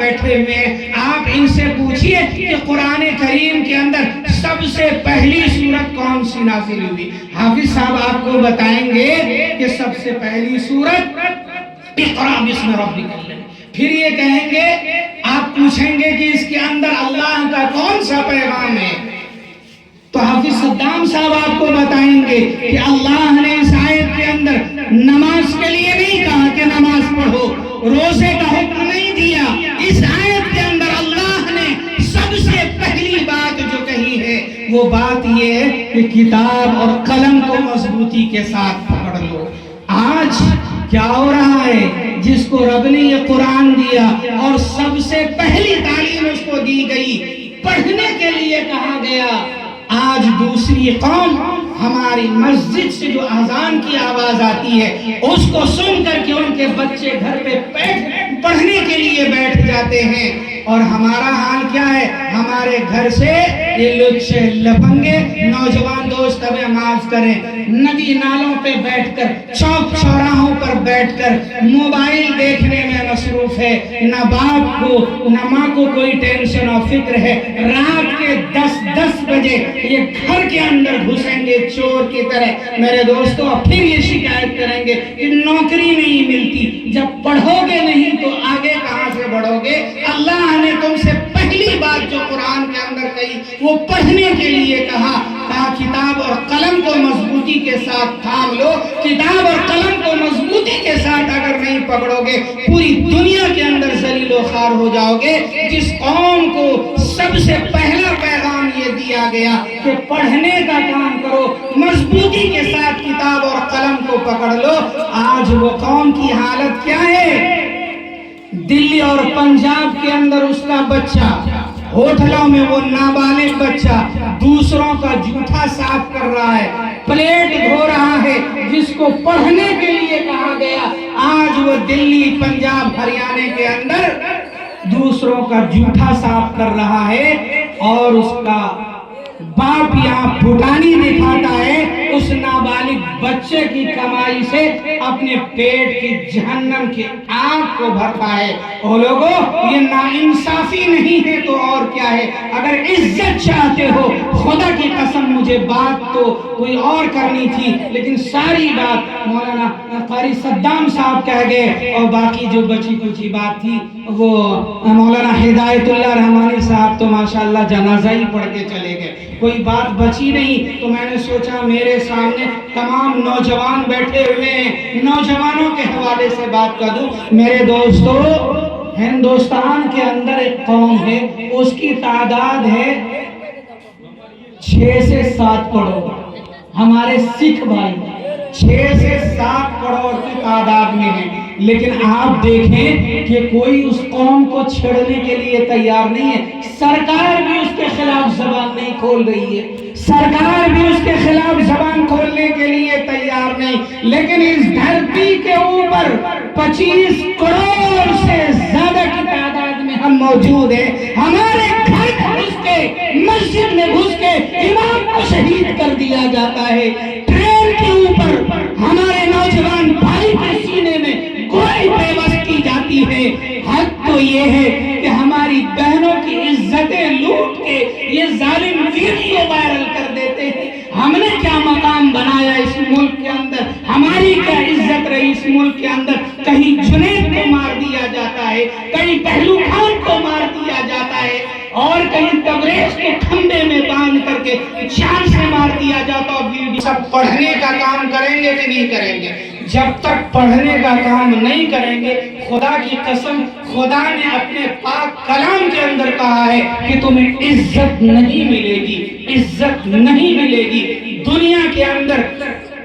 بیٹھے ہوئے ہیں، آپ ان سے پوچھئے کہ قرآن کریم کے اندر سب سے پہلی سورت کون سی نازل ہوئی؟ حافظ صاحب آپ کو بتائیں گے کہ سب سے پہلی سورت اقرأ بسم ربک الذی، پھر یہ کہیں گے، آپ پوچھیں گے کہ اس کے اندر اللہ کا کون سا پیغام ہے؟ تو حافظ صدام صاحب آپ کو بتائیں گے کہ اللہ نے اس آیت کے اندر نماز کے لیے نہیں کہا کہ نماز پڑھو، روزے کا حکم نہیں دیا، اس آیت کے اندر اللہ نے سب سے پہلی بات جو کہی ہے وہ بات یہ ہے کہ کتاب اور قلم کو مضبوطی کے ساتھ پکڑ لو۔ آج کیا ہو رہا ہے؟ جس کو رب نے یہ قرآن دیا اور سب سے پہلی تعلیم اس کو دی گئی، پڑھنے کے لیے کہا گیا، آج دوسری قوم ہماری مسجد سے جو اذان کی آواز آتی ہے اس کو سن کر کے ان کے بچے گھر پہ پڑھنے کے لیے بیٹھ جاتے ہیں، اور ہمارا حال کیا ہے؟ ہمارے گھر سے یہ لچے لفنگے نوجوان دوست ہمیں معاف کریں، ندی نالوں پہ بیٹھ کر، چوک چوراہوں پر بیٹھ کر موبائل دیکھنے میں مصروف ہے، نہ باپ کو نہ ماں کو کوئی ٹینشن اور فکر ہے۔ رات کے 10 بجے یہ گھر کے اندر گھسیں گے چور کی طرح۔ میرے دوستو پھر یہ شکایت کریں گے کہ نوکری نہیں ملتی، جب پڑھو گے نہیں تو آگے کہاں سے بڑھو گے؟ اللہ نے تم سے پہلی بات جو قرآن کے اندر کہی وہ پڑھنے کے لیے کہا کتاب اور قلم کو مضبوطی کے ساتھ تھام لو۔ کتاب اور قلم کو مضبوطی کے ساتھ اگر نہیں پکڑو گے پوری دنیا کے اندر ذلیل و خوار ہو جاؤ گے۔ جس قوم کو سب سے پہلا پیغام یہ دیا گیا کہ پڑھنے کا کام کرو، مضبوطی کے ساتھ کتاب اور قلم کو پکڑ لو، آج وہ قوم کی حالت کیا ہے؟ دلی اور پنجاب کے اندر اس کا بچہ، ہوٹلوں میں وہ نابالغ بچہ دوسروں کا جوٹا صاف کر رہا ہے، پلیٹ دھو رہا ہے، جس کو پڑھنے کے لیے کہا گیا، آج وہ دلی پنجاب ہریانے کے اندر دوسروں کا جوٹا صاف کر رہا ہے، اور اس کا باپ یہاں پھٹانی دکھاتا ہے اس نابالغ بچے کی کمائی سے اپنے پیٹ کی جہنم کی آگ کو بھرتا ہے۔ او لوگو، یہ ناانصافی نہیں ہے تو اور کیا ہے؟ اگر عزت چاہتے ہو، خدا کی قسم مجھے بات تو کوئی اور کرنی تھی لیکن ساری بات مولانا قاری صدام صاحب کہہ گئے، اور باقی جو بچی کچھ بات تھی وہ مولانا ہدایت اللہ رحمانی صاحب تو ماشاءاللہ جنازہ ہی پڑھ کے چلے گئے، کوئی بات بچی نہیں۔ تو میں نے سوچا میرے سامنے تمام نوجوان بیٹھے ہوئے ہیں، نوجوانوں کے حوالے سے بات کر دوں۔ میرے دوستو، ہندوستان کے اندر ایک قوم ہے، اس کی تعداد ہے 6 سے 7 کروڑ، ہمارے سکھ بھائی 6 سے 7 کروڑ کی تعداد میں ہیں، لیکن آپ دیکھیں کہ کوئی اس قوم کو چھڑنے کے لیے تیار نہیں ہے۔ سرکار بھی اس کے خلاف زبان نہیں کھول رہی ہے، سرکار بھی اس کے خلاف زبان کھولنے کے لیے تیار نہیں، لیکن اس دھرتی کے اوپر 25 کروڑ سے زیادہ کی تعداد میں ہم موجود ہیں۔ ہمارے گھر گھس کے، مسجد میں گھس کے امام کو شہید کر دیا جاتا ہے، ٹرین کے اوپر ہمارے نوجوان بھائی کے سینے میں گولی پیوست کی جاتی ہے۔ حق تو یہ ہے کہ ہماری بہنوں کی عزتیں لوٹ کے یہ ظالم ویڈیو وائرل کر دیتے ہیں۔ ہم نے کیا مقام بنایا اس ملک کے اندر؟ ہماری کیا عزت رہی اس ملک کے اندر؟ کہیں جنید کو مار دیا جاتا ہے، کہیں پہلو خان کو مار دیا جاتا ہے، اور کہیں تبریز کو کھمبے میں باندھ کر کے جان سے مار دیا جاتا ہے۔ سب پڑھنے کا کام کریں گے کہ نہیں کریں گے؟ جب تک پڑھنے کا کام نہیں کریں گے، خدا کی قسم خدا نے اپنے پاک کلام کے اندر کہا ہے کہ تمہیں عزت نہیں ملے گی، عزت نہیں ملے گی۔ دنیا کے اندر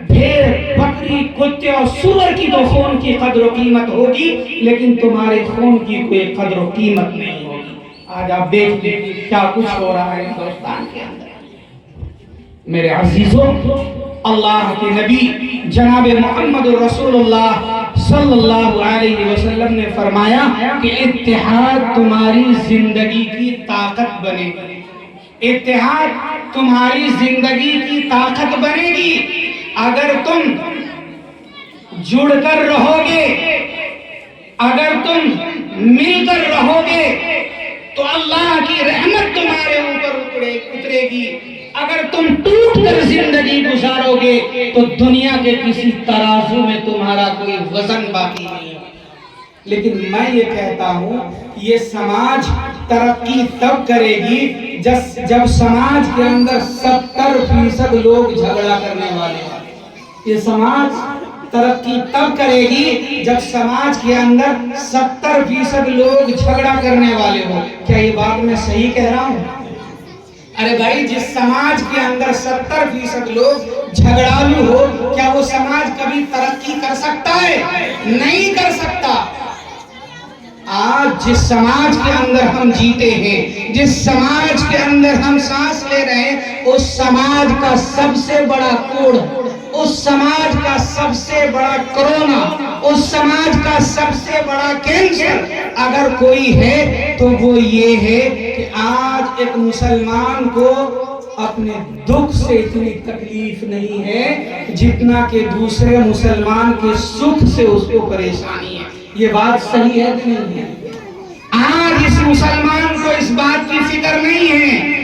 بھیڑ، بکری، کتے اور سور کی تو خون کی قدر و قیمت ہوگی، لیکن تمہارے خون کی کوئی قدر و قیمت نہیں ہوگی۔ آج آپ دیکھ لیں کیا کچھ ہو رہا ہے ہندوستان کے اندر۔ میرے عزیزوں، اللہ کے نبی جناب محمد رسول اللہ صلی اللہ علیہ وسلم نے فرمایا کہ اتحاد تمہاری زندگی کی طاقت بنے گی، اتحاد تمہاری زندگی کی طاقت بنے گی۔ اگر تم جڑ کر رہو گے، اگر تم مل کر رہو گے تو اللہ کی رحمت تمہارے اوپر اترے گی. اگر تم ٹوٹ کر زندگی گزارو گے تو دنیا کے کسی ترازو میں تمہارا کوئی وزن باقی نہیں. لیکن میں یہ کہتا ہوں یہ سماج ترقی تب کرے گی جب سماج کے اندر 70% لوگ جھگڑا کرنے والے ہیں. یہ سماج ترقی تب کرے گی جب سماج کے اندر 70% لوگ جھگڑا کرنے والے ہوں. کیا یہ بات میں صحیح کہہ رہا ہوں؟ ارے بھائی جس سماج کے اندر 70% لوگ جھگڑالو ہو کیا وہ سماج کبھی ترقی کر سکتا ہے؟ نہیں کر سکتا. آج جس سماج کے اندر ہم جیتے ہیں، جس سماج کے اندر ہم سانس لے رہے ہیں، اس سماج کا سب سے بڑا کوڑ، اس سماج کا سب سے بڑا کرونا، اس سماج کا سب سے بڑا کینسر اگر کوئی ہے تو وہ یہ ہے کہ آج ایک مسلمان کو اپنے دکھ سے اتنی تکلیف نہیں ہے جتنا کہ دوسرے مسلمان کے سکھ سے اس کو پریشانی ہے. یہ بات صحیح ہے کہ نہیں ہے؟ آج اس مسلمان کو اس بات کی فکر نہیں ہے،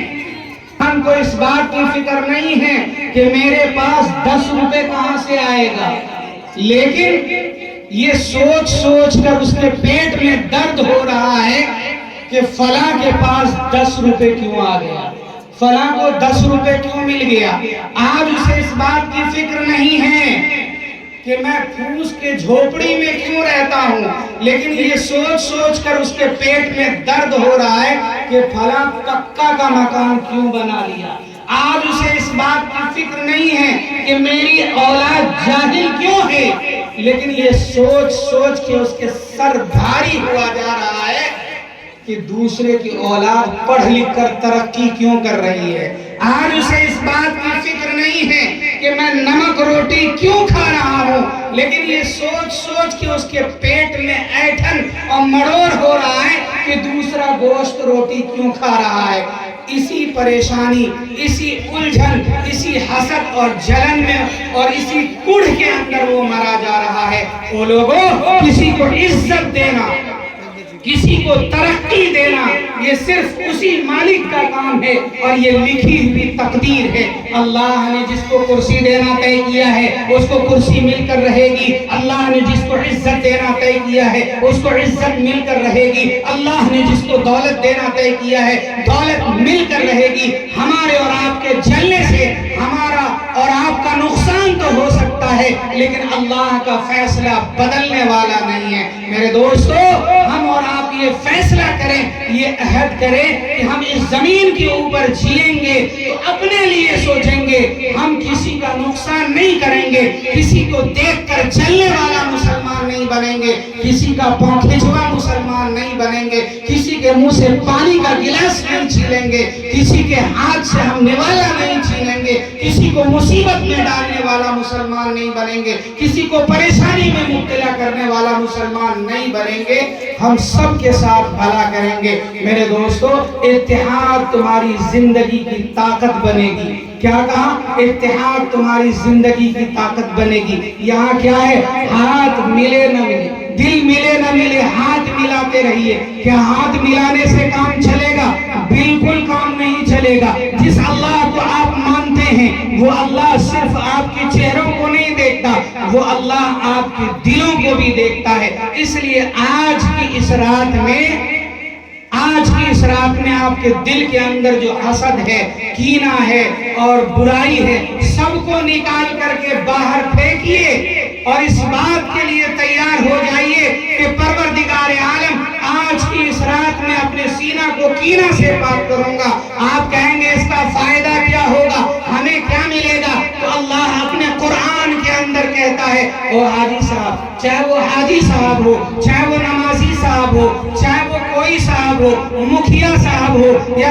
ہم کو اس بات کی فکر نہیں ہے کہ میرے پاس 10 روپے کہاں سے آئے گا، لیکن یہ سوچ سوچ کر اس کے پیٹ میں درد ہو رہا ہے کہ فلاں کے پاس 10 روپے کیوں آ گیا، فلاں کو 10 روپے کیوں مل گیا. آج اسے اس بات کی فکر نہیں ہے کہ میں پھوس کے جھوپڑی میں کیوں رہتا ہوں، لیکن یہ سوچ سوچ کر اس کے پیٹ میں درد ہو رہا ہے کہ فلاں پکا کا مکان کیوں بنا لیا. آج اسے اس بات کی فکر نہیں ہے کہ میری اولاد جاہل کیوں ہے، لیکن یہ سوچ سوچ کے اس کے سر بھاری ہوا جا رہا ہے کہ دوسرے کی اولاد پڑھ لکھ کر ترقی کیوں کر رہی ہے. آج اسے اس بات کی فکر نہیں ہے کہ میں نمک روٹی کیوں کھا رہا ہوں، لیکن یہ سوچ سوچ کے اس کے پیٹ میں ایٹھن اور مڑوڑ ہو رہا ہے کہ دوسرا گوشت روٹی کیوں کھا رہا ہے. اسی پریشانی، اسی الجھن، اسی حسد اور جلن میں اور اسی کڑھ کے اندر وہ مرا جا رہا ہے. وہ لوگوں، کسی کو عزت دینا، کسی کو ترقی دینا یہ صرف اسی مالک کا کام ہے اور یہ لکھی ہوئی تقدیر ہے. اللہ نے جس کو کرسی دینا طے کیا ہے اس کو کرسی مل کر رہے گی. اللہ نے جس کو عزت دینا طے کیا ہے اس کو عزت مل کر رہے گی. اللہ نے جس کو دولت دینا طے کیا ہے دولت مل کر رہے گی. ہمارے اور آپ کے جلنے سے ہمارا اور آپ کا نقصان تو ہو سکتا ہے لیکن اللہ کا فیصلہ بدلنے والا نہیں ہے. میرے دوستو، ہم اور آپ یہ فیصلہ کریں، یہ عہد کریں کہ ہم اس زمین کے اوپر جیئیں گے تو اپنے لیے سوچیں گے. ہم کسی کا نقصان نہیں کریں گے، کسی کو دیکھ کر چلنے والا مسلمان نہیں بنیں گے، کسی کا پاؤں کھچوا مسلمان نہیں بنیں گے، کسی کے منہ سے پانی کا گلاس نہیں چھینیں گے، کسی کے ہاتھ سے ہم نوالا نہیں چھینیں گے، کسی کو مصیبت میں ڈالنے والا مسلمان نہیں بنیں گے، کسی کو پریشانی میں مبتلا کرنے والا مسلمان نہیں بنیں گے. ہم سب کے ساتھ بھلا کریں گے. میرے دوستو، اتحاد تمہاری زندگی کی طاقت بنے گی. کیا کہا؟ اتحاد تمہاری زندگی کی طاقت بنے گی. یہاں کیا ہے؟ ہاتھ ملے نہ ملے، دل ملے نہ ملے، ہاتھ ملاتے رہیے. کیا ہاتھ ملانے سے کام چلے گا؟ بالکل کام نہیں چلے گا. جس اللہ کو آپ مانتے ہیں وہ اللہ صرف آپ کے چہروں کو نہیں دیکھتا، وہ اللہ آپ کے دلوں کو بھی دیکھتا ہے. اس لیے آج کی اس رات میں آپ کے دل کے اندر جو حسد ہے، کینہ ہے اور برائی ہے، سب کو نکال کر کے باہر پھینکیے اور اس بات کے لیے تیار ہو جائیے کہ پروردگار عالم آج کی اس رات میں اپنے سینہ کو کینہ سے پاک کروں گا. آپ کہیں گے اس کا فائدہ کیا ہوگا، ہمیں کیا ملے گا؟ تو اللہ اپنے قرآن کے اندر کہتا ہے، او حاجی صاحب، چاہے وہ حاجی صاحب ہو، چاہے وہ نمازی صاحب ہو، چاہے وہ کوئی صاحب ہو، مکھیا صاحب ہو یا